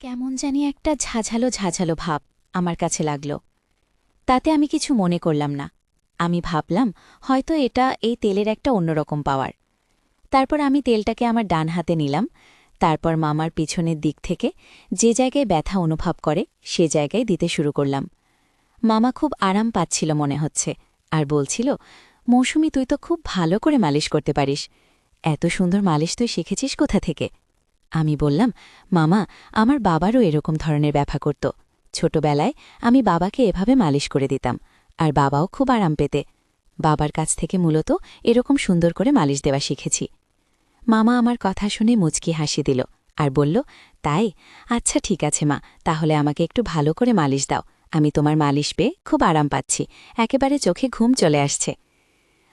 কেমন জানি একটা ঝাঝালো ঝাঝালো ভাব আমার কাছে লাগল। তাতে আমি কিছু মনে করলাম না। আমি ভাবলাম হয়তো এটা এই তেলের একটা অন্যরকম পাওয়ার। তারপর আমি তেলটাকে আমার ডান হাতে নিলাম। তারপর মামার পিছনের দিক থেকে যে জায়গায় ব্যথা অনুভব করে সে জায়গায় দিতে শুরু করলাম। মামা খুব আরাম পাচ্ছিল মনে হচ্ছে, আর বলছিল, মৌসুমি, তুই তো খুব ভালো করে মালিশ করতে পারিস। এত সুন্দর মালিশ তুই শিখেছিস কোথা থেকে? আমি বললাম, মামা, আমার বাবারও এরকম ধরনের ব্যথা করত। ছোটবেলায় আমি বাবাকে এভাবে মালিশ করে দিতাম, আর বাবাও খুব আরাম পেতে। বাবার কাছ থেকে মূলত এরকম সুন্দর করে মালিশ দেওয়া শিখেছি। মামা আমার কথা শুনে মুচকি হাসি দিল আর বলল, তাই? আচ্ছা ঠিক আছে মা, তাহলে আমাকে একটু ভালো করে মালিশ দাও। আমি তোমার মালিশ পেয়ে খুব আরাম পাচ্ছি, একেবারে চোখে ঘুম চলে আসছে।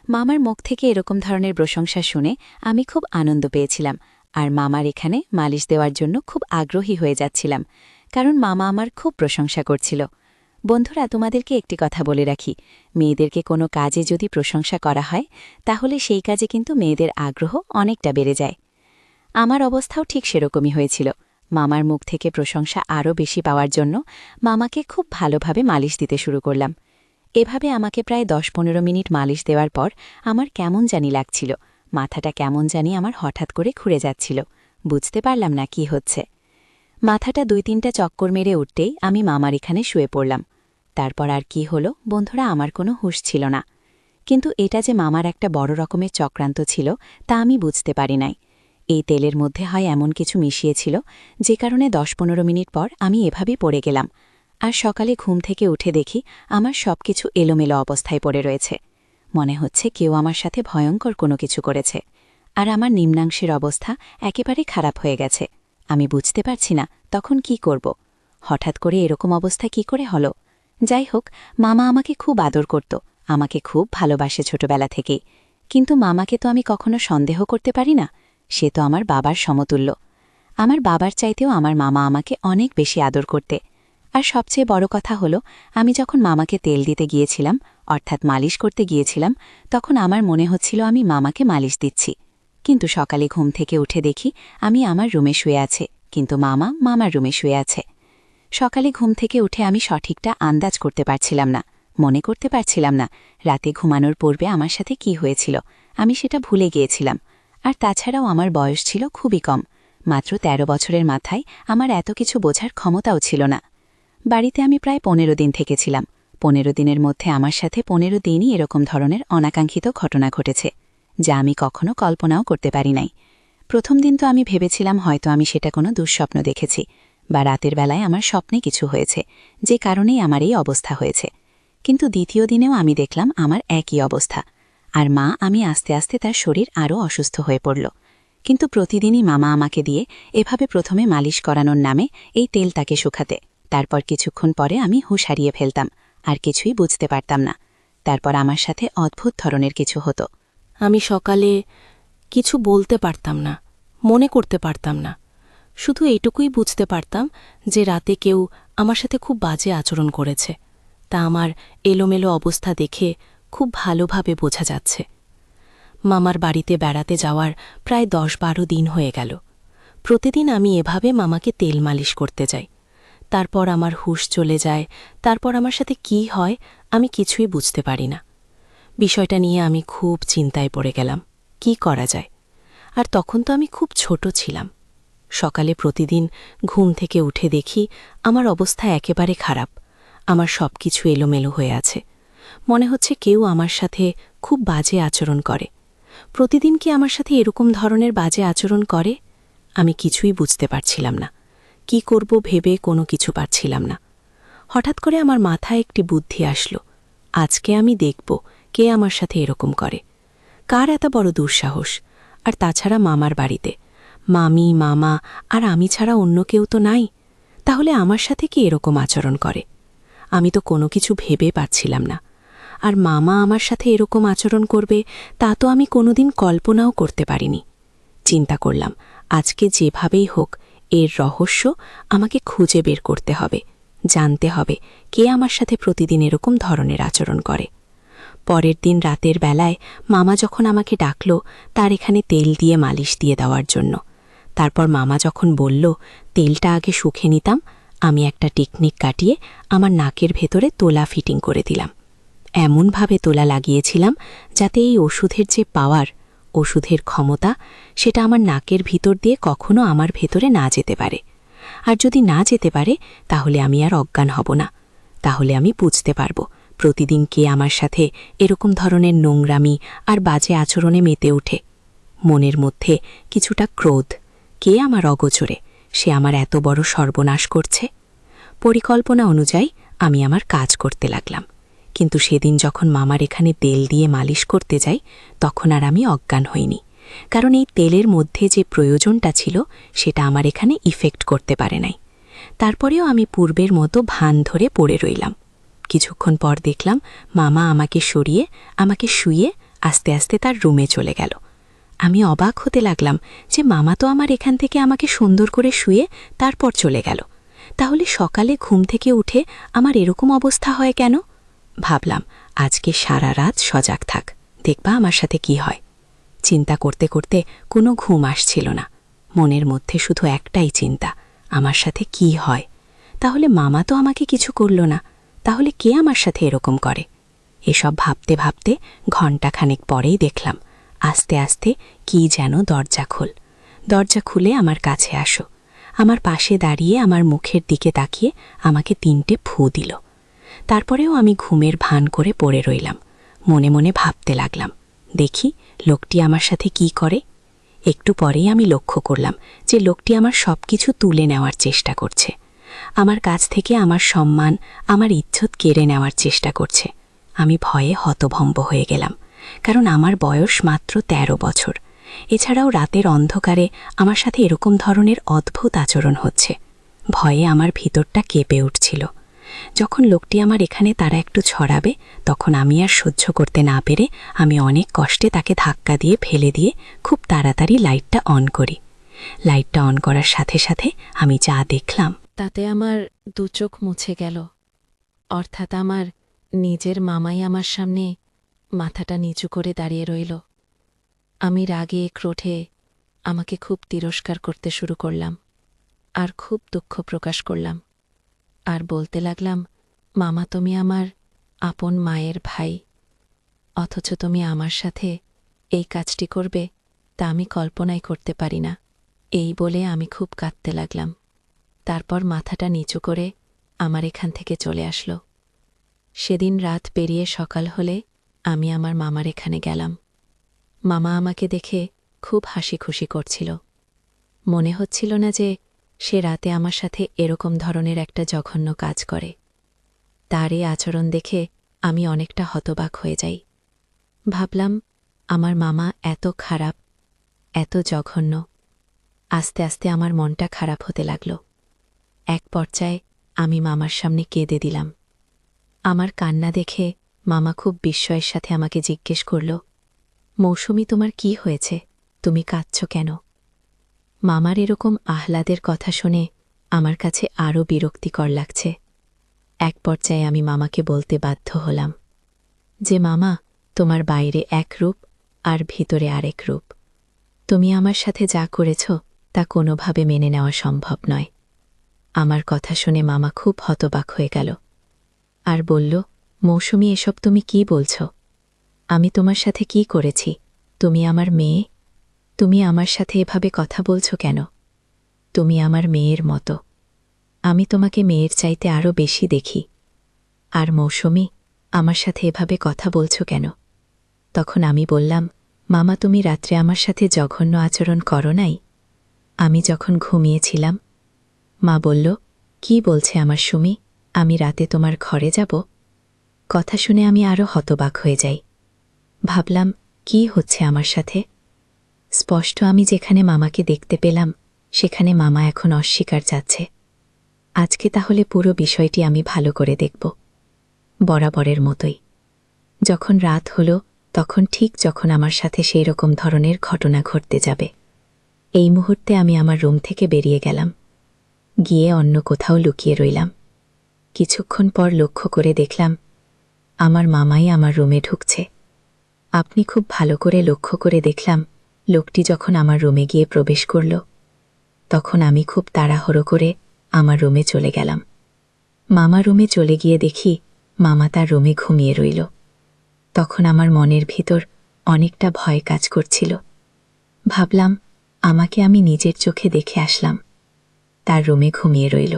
মামার মুখ থেকে এরকম ধরনের প্রশংসা শুনে আমি খুব আনন্দ পেয়েছিলাম, আর মামার এখানে মালিশ দেওয়ার জন্য খুব আগ্রহী হয়ে যাচ্ছিলাম, কারণ মামা আমার খুব প্রশংসা করছিল। বন্ধুরা, তোমাদেরকে একটি কথা বলে রাখি, মেয়েদেরকে কোনো কাজে যদি প্রশংসা করা হয় তাহলে সেই কাজে কিন্তু মেয়েদের আগ্রহ অনেকটা বেড়ে যায়। আমার অবস্থাও ঠিক সেরকমই হয়েছিল। মামার মুখ থেকে প্রশংসা আরও বেশি পাওয়ার জন্য মামাকে খুব ভালোভাবে মালিশ দিতে শুরু করলাম। এভাবে আমাকে প্রায় ১০-১৫ মিনিট মালিশ দেওয়ার পর আমার কেমন জানি লাগছিল, মাথাটা কেমন জানি আমার হঠাৎ করে ঘুরে যাচ্ছিল। বুঝতে পারলাম না কি হচ্ছে। মাথাটা ২-৩টা চক্কর মেরে উঠতেই আমি মামার এখানে শুয়ে পড়লাম। তারপর আর কি হলো বন্ধুরা, আমার কোনো হুঁশ ছিল না। কিন্তু এটা যে মামার একটা বড় রকমের চক্রান্ত ছিল তা আমি বুঝতে পারি নাই। এই তেলের মধ্যে হয় এমন কিছু মিশিয়েছিল যে কারণে ১০-১৫ মিনিট পর আমি এভাবেই পড়ে গেলাম। আর সকালে ঘুম থেকে উঠে দেখি আমার সবকিছু এলোমেলো অবস্থায় পড়ে রয়েছে। মনে হচ্ছে কেউ আমার সাথে ভয়ঙ্কর কোনো কিছু করেছে, আর আমার নিম্নাংশের অবস্থা একেবারে খারাপ হয়ে গেছে। আমি বুঝতে পারছি না তখন কি করব। হঠাৎ করে এরকম অবস্থা কি করে হলো? যাই হোক, মামা আমাকে খুব আদর করত, আমাকে খুব ভালোবাসে ছোটবেলা থেকেই। কিন্তু মামাকে তো আমি কখনো সন্দেহ করতে পারি না, সে তো আমার বাবার সমতুল্য। আমার বাবার চাইতেও আমার মামা আমাকে অনেক বেশি আদর করতে। আর সবচেয়ে বড় কথা হলো, আমি যখন মামাকে তেল দিতে গিয়েছিলাম, অর্থাৎ মালিশ করতে গিয়েছিলাম, তখন আমার মনে হচ্ছিল আমি মামাকে মালিশ দিচ্ছি। কিন্তু সকালে ঘুম থেকে উঠে দেখি আমি আমার রুমে শুয়ে আছে, কিন্তু মামা মামার রুমে শুয়ে আছে। সকালে ঘুম থেকে উঠে আমি সঠিকটা আন্দাজ করতে পারছিলাম না, মনে করতে পারছিলাম না রাতে ঘুমানোর পূর্বে আমার সাথে কি হয়েছিল। আমি সেটা ভুলে গিয়েছিলাম। আর তাছাড়াও আমার বয়স ছিল খুবই কম, মাত্র ১৩ বছরের মাথায় আমার এত কিছু বোঝার ক্ষমতাও ছিল না। বাড়িতে আমি প্রায় ১৫ দিন থেকেছিলাম। ১৫ দিনের মধ্যে আমার সাথে ১৫ দিনই এরকম ধরনের অনাকাঙ্ক্ষিত ঘটনা ঘটেছে, যা আমি কখনো কল্পনাও করতে পারি নাই। প্রথম দিন তো আমি ভেবেছিলাম হয়তো আমি সেটা কোনো দুঃস্বপ্ন দেখেছি, বা রাতের বেলায় আমার স্বপ্নে কিছু হয়েছে, যে কারণেই আমার এই অবস্থা হয়েছে। কিন্তু দ্বিতীয় দিনেও আমি দেখলাম আমার একই অবস্থা। আর আমি আস্তে আস্তে তার শরীর আরও অসুস্থ হয়ে পড়ল। কিন্তু প্রতিদিনই মামা আমাকে দিয়ে এভাবে প্রথমে মালিশ করানোর নামে এই তেল তাকে শুকাতে। তারপর কিছুক্ষণ পরে আমি হুঁশ হারিয়ে ফেলতাম, আর কিছুই বুঝতে পারতাম না। তারপর আমার সাথে অদ্ভুত ধরনের কিছু হতো। আমি সকালে কিছু বলতে পারতাম না, মনে করতে পারতাম না। শুধু এইটুকুই বুঝতে পারতাম যে রাতে কেউ আমার সাথে খুব বাজে আচরণ করেছে। তা আমার এলোমেলো অবস্থা দেখে খুব ভালোভাবে বোঝা যাচ্ছে। মামার বাড়িতে বেড়াতে যাওয়ার প্রায় ১০-১২ দিন হয়ে গেল। প্রতিদিন আমি এভাবে মামাকে তেল মালিশ করতে যাই। তারপর আমার হুঁশ চলে যায়। তারপর আমার সাথে কি হয় আমি কিছুই বুঝতে পারি না। বিষয়টা নিয়ে আমি খুব চিন্তায় পড়ে গেলাম, কি করা যায়। আর তখন তো আমি খুব ছোট ছিলাম। সকালে প্রতিদিন ঘুম থেকে উঠে দেখি আমার অবস্থা একেবারে খারাপ। আমার সবকিছু এলোমেলো হয়ে আছে। মনে হচ্ছে কেউ আমার সাথে খুব বাজে আচরণ করে। প্রতিদিন কি আমার সাথে এরকম ধরনের বাজে আচরণ করে? আমি কিছুই বুঝতে পারছিলাম না। কি করব ভেবে কোনো কিছু পারছিলাম না। হঠাৎ করে আমার মাথায় একটি বুদ্ধি আসলো, আজকে আমি দেখব কে আমার সাথে এরকম করে, কার এত বড় দুঃসাহস। আর তাছাড়া মামার বাড়িতে মামি, মামা আর আমি ছাড়া অন্য কেউ তো নাই। তাহলে আমার সাথে কি এরকম আচরণ করে? আমি তো কোনো কিছু ভেবে পাচ্ছিলাম না। আর মামা আমার সাথে এরকম আচরণ করবে তা তো আমি কোনোদিন কল্পনাও করতে পারিনি। চিন্তা করলাম, আজকে যেভাবেই হোক এর রহস্য আমাকে খুঁজে বের করতে হবে, জানতে হবে কে আমার সাথে প্রতিদিন এরকম ধরনের আচরণ করে। পরের দিন রাতের বেলায় মামা যখন আমাকে ডাকল তার এখানে তেল দিয়ে মালিশ দিয়ে দেওয়ার জন্য, তারপর মামা যখন বলল তেলটা আগে শুকে নিতাম, আমি একটা টেকনিক কাটিয়ে আমার নাকের ভেতরে তোলা ফিটিং করে দিলাম। এমনভাবে তোলা লাগিয়েছিলাম যাতে এই ওষুধের যে পাওয়ার, ওষুধের ক্ষমতা, সেটা আমার নাকের ভিতর দিয়ে কখনো আমার ভেতরে না যেতে পারে। আর যদি না যেতে পারে তাহলে আমি আর অজ্ঞান হব না। তাহলে আমি বুঝতে পারব প্রতিদিন কে আমার সাথে এরকম ধরনের নোংরামি আর বাজে আচরণে মেতে ওঠে। মনের মধ্যে কিছুটা ক্রোধ, কে আমার অগোচরে সে আমার এত বড় সর্বনাশ করছে। পরিকল্পনা অনুযায়ী আমি আমার কাজ করতে লাগলাম। কিন্তু সেদিন যখন মামার এখানে তেল দিয়ে মালিশ করতে যাই, তখন আর আমি অজ্ঞান হইনি, কারণ এই তেলের মধ্যে যে প্রয়োজনটা ছিল সেটা আমার এখানে ইফেক্ট করতে পারে নাই। তারপরেও আমি পূর্বের মতো ভান ধরে পড়ে রইলাম। কিছুক্ষণ পর দেখলাম মামা আমাকে সরিয়ে আমাকে শুইয়ে আস্তে আস্তে তার রুমে চলে গেল। আমি অবাক হতে লাগলাম যে মামা তো আমার এখান থেকে আমাকে সুন্দর করে শুয়ে তারপর চলে গেল। তাহলে সকালে ঘুম থেকে উঠে আমার এরকম অবস্থা হয় কেন? ভাবলাম আজকে সারা রাত সজাগ থাক, দেখবা আমার সাথে কি হয়। চিন্তা করতে করতে কোনো ঘুম আসছিল না। মনের মধ্যে শুধু একটাই চিন্তা, আমার সাথে কি হয়। তাহলে মামা তো আমাকে কিছু করল না, তাহলে কে আমার সাথে এরকম করে? এসব ভাবতে ভাবতে ঘণ্টাখানেক পরেই দেখলাম আস্তে আস্তে কি যেন দরজা খুলে আমার কাছে আসো। আমার পাশে দাঁড়িয়ে আমার মুখের দিকে তাকিয়ে আমাকে 3টে ফু দিল। তারপরেও আমি ঘুমের ভান করে পড়ে রইলাম। মনে মনে ভাবতে লাগলাম, দেখি লোকটি আমার সাথে কি করে। একটু পরেই আমি লক্ষ্য করলাম যে লোকটি আমার সব কিছু তুলে নেওয়ার চেষ্টা করছে। আমার কাছ থেকে আমার সম্মান, আমার ইজ্জত কেড়ে নেওয়ার চেষ্টা করছে। আমি ভয়ে হতভম্ব হয়ে গেলাম, কারণ আমার বয়স মাত্র 13 বছর। এছাড়াও রাতের অন্ধকারে আমার সাথে এরকম ধরনের অদ্ভুত আচরণ হচ্ছে। ভয়ে আমার ভিতরটা কেঁপে উঠছিল। যখন লোকটি আমার এখানে তারা একটু ছড়াবে, তখন আমি আর সহ্য করতে না পেরে আমি অনেক কষ্টে তাকে ধাক্কা দিয়ে ফেলে দিয়ে খুব তাড়াতাড়ি লাইটটা অন করি। লাইটটা অন করার সাথে সাথে আমি যা দেখলাম তাতে আমার 2 চোখ মুছে গেল। অর্থাৎ আমার নিজের মামাই আমার সামনে মাথাটা নিচু করে দাঁড়িয়ে রইল। আমি রাগে ক্রোধে আমাকে খুব তিরস্কার করতে শুরু করলাম, আর খুব দুঃখ প্রকাশ করলাম, আর বলতে লাগলাম, মামা তুমি আমার আপন মায়ের ভাই, অথচ তুমি আমার সাথে এই কাজটি করবে তা আমি কল্পনাই করতে পারি না। এই বলে আমি খুব কাঁদতে লাগলাম। তারপর মাথাটা নিচু করে আমার এখান থেকে চলে আসলো। সেদিন রাত পেরিয়ে সকাল হলে আমি আমার মামার এখানে গেলাম। মামা আমাকে দেখে খুব হাসি খুশি করছিল। মনে হচ্ছিল না যে সে রাতে আমার সাথে এরকম ধরনের একটা জঘন্য কাজ করে। তার এই আচরণ দেখে আমি অনেকটা হতবাক হয়ে যাই। ভাবলাম আমার মামা এত খারাপ, এত জঘন্য। আস্তে আস্তে আমার মনটা খারাপ হতে লাগল। এক পর্যায়ে আমি মামার সামনে কেঁদে দিলাম। আমার কান্না দেখে মামা খুব বিস্ময়ের সাথে আমাকে জিজ্ঞেস করল, মৌসুমী তোমার কি হয়েছে, তুমি কাঁদছ কেন? মামার এরকম আহ্লাদের কথা শুনে আমার কাছে আরও বিরক্তিকর লাগছে। এক পর্যায়ে আমি মামাকে বলতে বাধ্য হলাম যে মামা, তোমার বাইরে এক রূপ আর ভিতরে আরেক রূপ। তুমি আমার সাথে যা করেছ তা কোনোভাবে মেনে নেওয়া সম্ভব নয়। আমার কথা শুনে মামা খুব হতবাক হয়ে গেল আর বলল, মৌসুমী এসব তুমি কি বলছ? আমি তোমার সাথে কি করেছি? তুমি আমার মেয়ে, তুমি আমার সাথে এভাবে কথা বলছ কেন? তুমি আমার মেয়ের মতো, আমি তোমাকে মেয়ের চাইতে আরও বেশি দেখি। আর মৌসুমী, আমার সাথে এভাবে কথা বলছ কেন? তখন আমি বললাম, মামা তুমি রাত্রে আমার সাথে জঘন্য আচরণ করো নাই? আমি যখন ঘুমিয়েছিলাম। মা বলল, কি বলছে আমার সুমি, আমি রাতে তোমার ঘরে যাব? কথা শুনে আমি আরও হতবাক হয়ে যাই। ভাবলাম কি হচ্ছে আমার সাথে। স্পষ্ট আমি যেখানে মামাকে দেখতে পেলাম সেখানে মামা এখন অস্বীকার যাচ্ছে। আজকে তাহলে পুরো বিষয়টি আমি ভালো করে দেখব, বরাবরের মতোই। যখন রাত হল তখন ঠিক যখন আমার সাথে সেই রকম ধরনের ঘটনা ঘটতে যাবে, এই মুহূর্তে আমি আমার রুম থেকে বেরিয়ে গেলাম, গিয়ে অন্য কোথাও লুকিয়ে রইলাম। কিছুক্ষণ পর লক্ষ্য করে দেখলাম আমার মামাই আমার রুমে ঢুকছে। আপনি খুব ভালো করে লক্ষ্য করে দেখলাম লোকটি যখন আমার রুমে গিয়ে প্রবেশ করল তখন আমি খুব তাড়াহুড়ো করে আমার রুমে চলে গেলাম। মামা রুমে চলে গিয়ে দেখি মামা তার রুমে ঘুমিয়ে রইল। তখন আমার মনের ভিতর অনেকটা ভয় কাজ করছিল। ভাবলাম, আমাকে আমি নিজের চোখে দেখে আসলাম, তার রুমে ঘুমিয়ে রইল,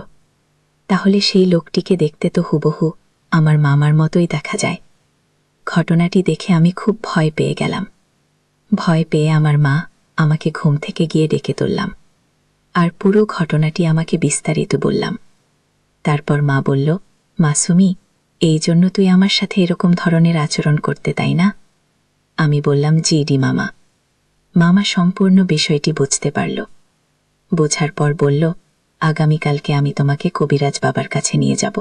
তাহলে সেই লোকটিকে দেখতে তো হুবহু আমার মামার মতোই দেখা যায়। ঘটনাটি দেখে আমি খুব ভয় পেয়ে গেলাম। ভয় পেয়ে আমার মা আমাকে ঘুম থেকে গিয়ে ডেকে তুললাম, আর পুরো ঘটনাটি আমাকে বিস্তারিত বললাম। তারপর মা বলল, মাসুমি, এই জন্য তুই আমার সাথে এরকম ধরনের আচরণ করতে, তাই না? আমি বললাম, জি ডি মামা। মামা সম্পূর্ণ বিষয়টি বুঝতে পারল। বোঝার পর বলল, আগামীকালকে আমি তোমাকে কবিরাজ বাবার কাছে নিয়ে যাব।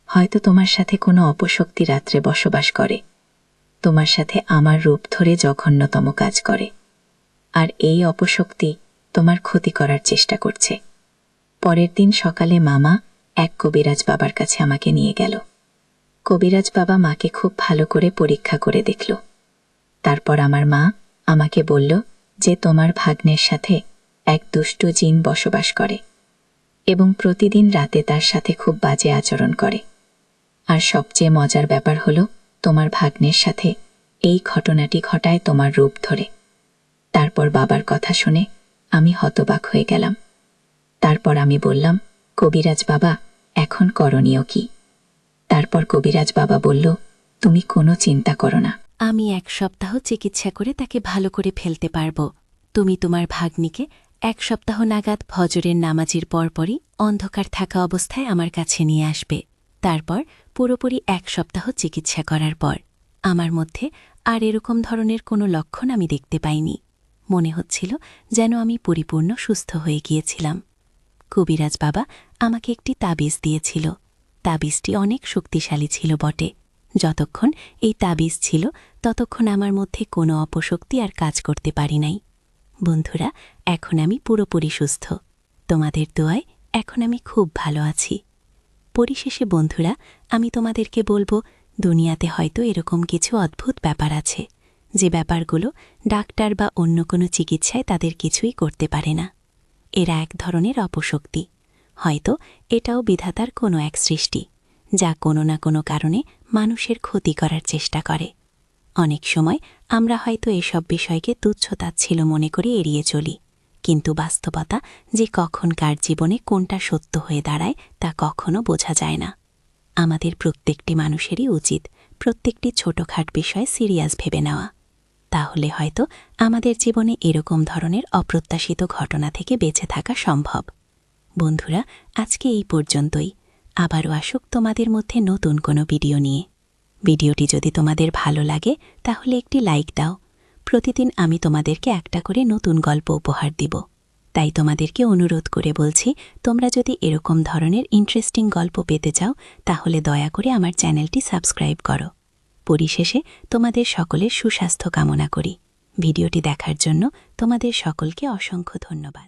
হয়তো তোমার সাথে কোনো অপশক্তি রাত্রে বসবাস করে, তোমার সাথে আমার রূপ ধরে জঘন্যতম কাজ করে, আর এই অপশক্তি তোমার ক্ষতি করার চেষ্টা করছে। পরের দিন সকালে মামা এক কবিরাজ বাবার কাছে আমাকে নিয়ে গেল। কবিরাজ বাবা মাকে খুব ভালো করে পরীক্ষা করে দেখল। তারপর আমার মা আমাকে বলল যে তোমার ভাগ্নের সাথে এক দুষ্ট জিন বসবাস করে এবং প্রতিদিন রাতে তার সাথে খুব বাজে আচরণ করে। আর সবচেয়ে মজার ব্যাপার হলো, তোমার ভাগ্নের সাথে এই ঘটনাটি ঘটায় তোমার রূপ ধরে। তারপর বাবার কথা শুনে আমি হতবাক হয়ে গেলাম। তারপর আমি বললাম, কবিরাজ বাবা, এখন করণীয় কি? তারপর কবিরাজ বাবা বলল, তুমি কোনো চিন্তা করো না, আমি 1 সপ্তাহ চিকিৎসা করে তাকে ভালো করে ফেলতে পারব। তুমি তোমার ভাগ্নিকে 1 সপ্তাহ নাগাদ ফজরের নামাজের পরপরই অন্ধকার থাকা অবস্থায় আমার কাছে নিয়ে আসবে। তারপর পুরোপুরি 1 সপ্তাহ চিকিৎসা করার পর আমার মধ্যে আর এরকম ধরনের কোনো লক্ষণ আমি দেখতে পাইনি। মনে হচ্ছিল যেন আমি পরিপূর্ণ সুস্থ হয়ে গিয়েছিলাম। কবিরাজ বাবা আমাকে একটি তাবিজ দিয়েছিল। তাবিজটি অনেক শক্তিশালী ছিল বটে। যতক্ষণ এই তাবিজ ছিল ততক্ষণ আমার মধ্যে কোনো অপশক্তি আর কাজ করতে পারি নাই। বন্ধুরা, এখন আমি পুরোপুরি সুস্থ। তোমাদের দোয়ায় এখন আমি খুব ভালো আছি। পরিশেষে বন্ধুরা, আমি তোমাদেরকে বলবো, দুনিয়াতে হয়তো এরকম কিছু অদ্ভুত ব্যাপার আছে, যে ব্যাপারগুলো ডাক্তার বা অন্য কোনো চিকিৎসায় তাদের কিছুই করতে পারে না। এরা এক ধরনের অপশক্তি। হয়তো এটাও বিধাতার কোনো এক সৃষ্টি, যা কোনো না কোনো কারণে মানুষের ক্ষতি করার চেষ্টা করে। অনেক সময় আমরা হয়তো এসব বিষয়কে তুচ্ছ-তাচ্ছিল্য মনে করে এড়িয়ে চলি, কিন্তু বাস্তবতা যে কখন কার জীবনে কোনটা সত্য হয়ে দাঁড়ায় তা কখনো বোঝা যায় না। আমাদের প্রত্যেকটি মানুষেরই উচিত প্রত্যেকটি ছোটখাট বিষয় সিরিয়াস ভেবে নেওয়া। তাহলে হয়তো আমাদের জীবনে এরকম ধরনের অপ্রত্যাশিত ঘটনা থেকে বেঁচে থাকা সম্ভব। বন্ধুরা, আজকে এই পর্যন্তই। আবারও আসুক তোমাদের মধ্যে নতুন কোনো ভিডিও নিয়ে। ভিডিওটি যদি তোমাদের ভালো লাগে তাহলে একটি লাইক দাও। প্রতিদিন আমি তোমাদেরকে একটা করে নতুন গল্প উপহার দিব। তাই তোমাদেরকে অনুরোধ করে বলছি, তোমরা যদি এরকম ধরনের ইন্টারেস্টিং গল্প পেতে চাও তাহলে দয়া করে আমার চ্যানেলটি সাবস্ক্রাইব করো। পরিশেষে তোমাদের সকলের সুস্বাস্থ্য কামনা করি। ভিডিওটি দেখার জন্য তোমাদের সকলকে অসংখ্য ধন্যবাদ।